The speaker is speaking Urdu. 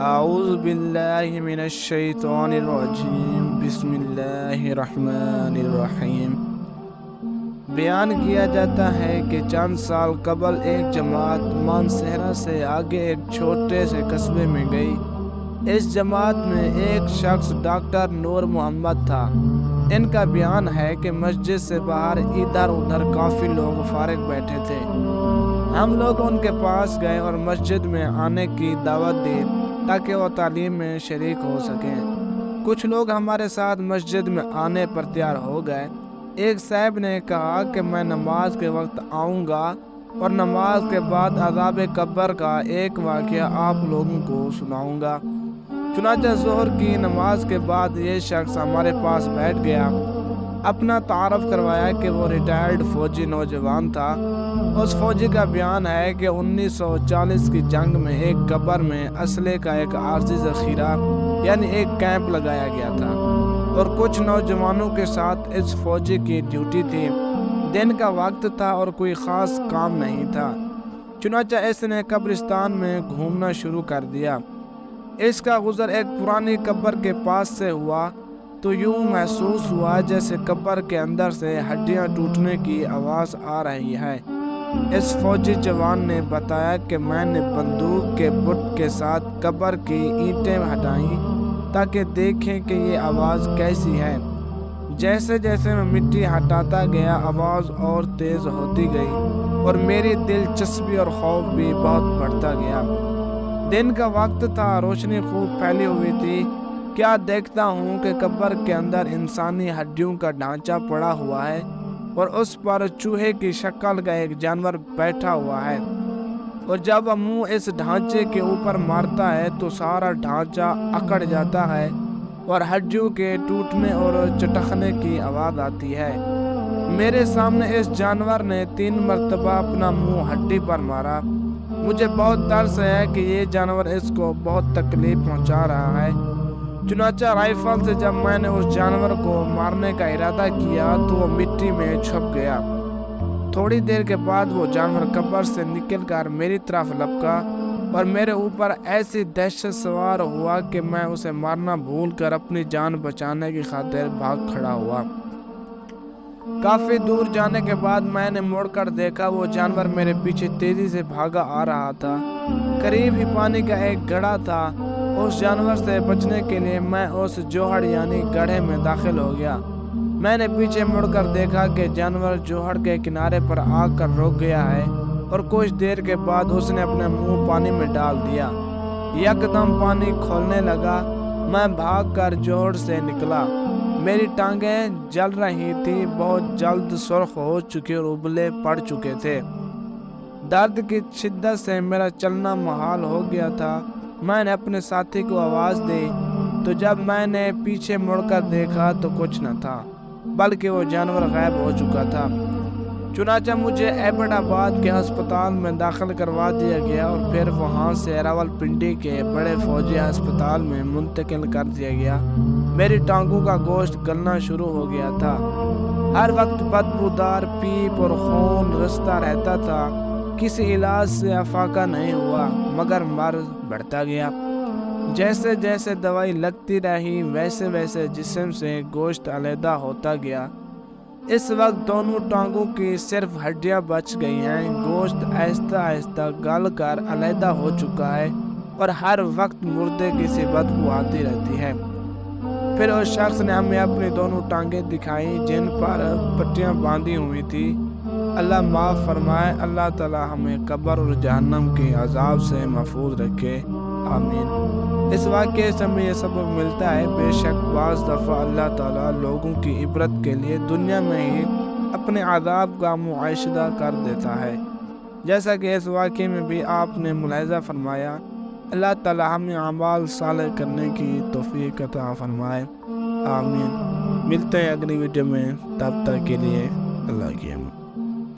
اعوذ باللہ من الشیطان الرجیم بسم اللہ الرحمن الرحیم۔ بیان کیا جاتا ہے کہ چند سال قبل ایک جماعت مانسہرہ سے آگے ایک چھوٹے سے قصبے میں گئی۔ اس جماعت میں ایک شخص ڈاکٹر نور محمد تھا۔ ان کا بیان ہے کہ مسجد سے باہر ادھر ادھر کافی لوگ فارغ بیٹھے تھے۔ ہم لوگ ان کے پاس گئے اور مسجد میں آنے کی دعوت دی تاکہ وہ تعلیم میں شریک ہو سکیں۔ کچھ لوگ ہمارے ساتھ مسجد میں آنے پر تیار ہو گئے۔ ایک صاحب نے کہا کہ میں نماز کے وقت آؤں گا اور نماز کے بعد عذاب قبر کا ایک واقعہ آپ لوگوں کو سناؤں گا۔ چنانچہ ظہر کی نماز کے بعد یہ شخص ہمارے پاس بیٹھ گیا۔ اپنا تعارف کروایا کہ وہ ریٹائرڈ فوجی نوجوان تھا۔ اس فوجی کا بیان ہے کہ 1940 کی جنگ میں ایک قبر میں اسلحے کا ایک عارضی ذخیرہ یعنی ایک کیمپ لگایا گیا تھا اور کچھ نوجوانوں کے ساتھ اس فوجی کی ڈیوٹی تھی۔ دن کا وقت تھا اور کوئی خاص کام نہیں تھا، چنانچہ اس نے قبرستان میں گھومنا شروع کر دیا۔ اس کا گزر ایک پرانی قبر کے پاس سے ہوا تو یوں محسوس ہوا جیسے قبر کے اندر سے ہڈیاں ٹوٹنے کی آواز آ رہی ہے۔ اس فوجی جوان نے بتایا کہ میں نے بندوق کے بٹ کے ساتھ قبر کی اینٹیں ہٹائیں تاکہ دیکھیں کہ یہ آواز کیسی ہے۔ جیسے جیسے میں مٹی ہٹاتا گیا آواز اور تیز ہوتی گئی اور میری دلچسپی اور خوف بھی بہت بڑھتا گیا۔ دن کا وقت تھا، روشنی خوب پھیلی ہوئی تھی۔ کیا دیکھتا ہوں کہ قبر کے اندر انسانی ہڈیوں کا ڈھانچہ پڑا ہوا ہے اور اس پر چوہے کی شکل کا ایک جانور بیٹھا ہوا ہے، اور جب منہ اس ڈھانچے کے اوپر مارتا ہے تو سارا ڈھانچہ اکڑ جاتا ہے اور ہڈیوں کے ٹوٹنے اور چٹکنے کی آواز آتی ہے۔ میرے سامنے اس جانور نے 3 مرتبہ اپنا منہ ہڈی پر مارا۔ مجھے بہت ترس ہے کہ یہ جانور اس کو بہت تکلیف پہنچا رہا ہے۔ چنانچہ رائفل سے جب میں نے اس جانور کو مارنے کا ارادہ کیا تو وہ مٹی میں چھپ گیا۔ تھوڑی دیر کے بعد وہ جانور قبر سے نکل کر میری طرف لپکا اور میرے اوپر ایسی دہشت سوار ہوا کہ میں اسے مارنا بھول کر اپنی جان بچانے کی خاطر بھاگ کھڑا ہوا۔ کافی دور جانے کے بعد میں نے مڑ کر دیکھا وہ جانور میرے پیچھے تیزی سے بھاگا آ رہا تھا۔ قریب ہی پانی کا ایک گڑھا تھا۔ اس جانور سے بچنے کے لیے میں اس جوہڑ یعنی گڑھے میں داخل ہو گیا۔ میں نے پیچھے مڑ کر دیکھا کہ جانور جوہڑ کے کنارے پر آ کر رک گیا ہے اور کچھ دیر کے بعد اس نے اپنا منہ پانی میں ڈال دیا۔ یکدم پانی کھولنے لگا۔ میں بھاگ کر جوہڑ سے نکلا۔ میری ٹانگیں جل رہی تھی، بہت جلد سرخ ہو چکے اور ابلے پڑ چکے تھے۔ درد کی شدت سے میرا چلنا محال ہو گیا تھا۔ میں نے اپنے ساتھی کو آواز دی تو جب میں نے پیچھے مڑ کر دیکھا تو کچھ نہ تھا بلکہ وہ جانور غائب ہو چکا تھا۔ چنانچہ مجھے ایبٹ آباد کے ہسپتال میں داخل کروا دیا گیا اور پھر وہاں سے راولپنڈی کے بڑے فوجی ہسپتال میں منتقل کر دیا گیا۔ میری ٹانگوں کا گوشت گلنا شروع ہو گیا تھا۔ ہر وقت بدبودار پیپ اور خون رستا رہتا تھا۔ کسی علاج سے افاقہ نہیں ہوا مگر مرض بڑھتا گیا۔ جیسے جیسے دوائی لگتی رہی ویسے ویسے جسم سے گوشت علیحدہ ہوتا گیا۔ اس وقت دونوں ٹانگوں کی صرف ہڈیاں بچ گئی ہیں۔ گوشت آہستہ آہستہ گل کر علیحدہ ہو چکا ہے اور ہر وقت مردے کی سی بدبو آتی رہتی ہے۔ پھر اس شخص نے ہمیں اپنی دونوں ٹانگیں دکھائیں جن پر پٹیاں باندھی ہوئی تھی۔ اللہ معاف فرمائے۔ اللہ تعالی ہمیں قبر اور جہنم کے عذاب سے محفوظ رکھے، آمین۔ اس واقعے سے ہمیں یہ سبق ملتا ہے، بے شک بعض دفعہ اللہ تعالیٰ لوگوں کی عبرت کے لیے دنیا میں ہی اپنے عذاب کا معاشرہ کر دیتا ہے، جیسا کہ اس واقعے میں بھی آپ نے ملاحظہ فرمایا۔ اللہ تعالیٰ ہمیں اعمال صالح کرنے کی توفیق عطا فرمائے، آمین۔ ملتے ہیں اگلی ویڈیو میں، تب تک کے لیے اللہ کی امان۔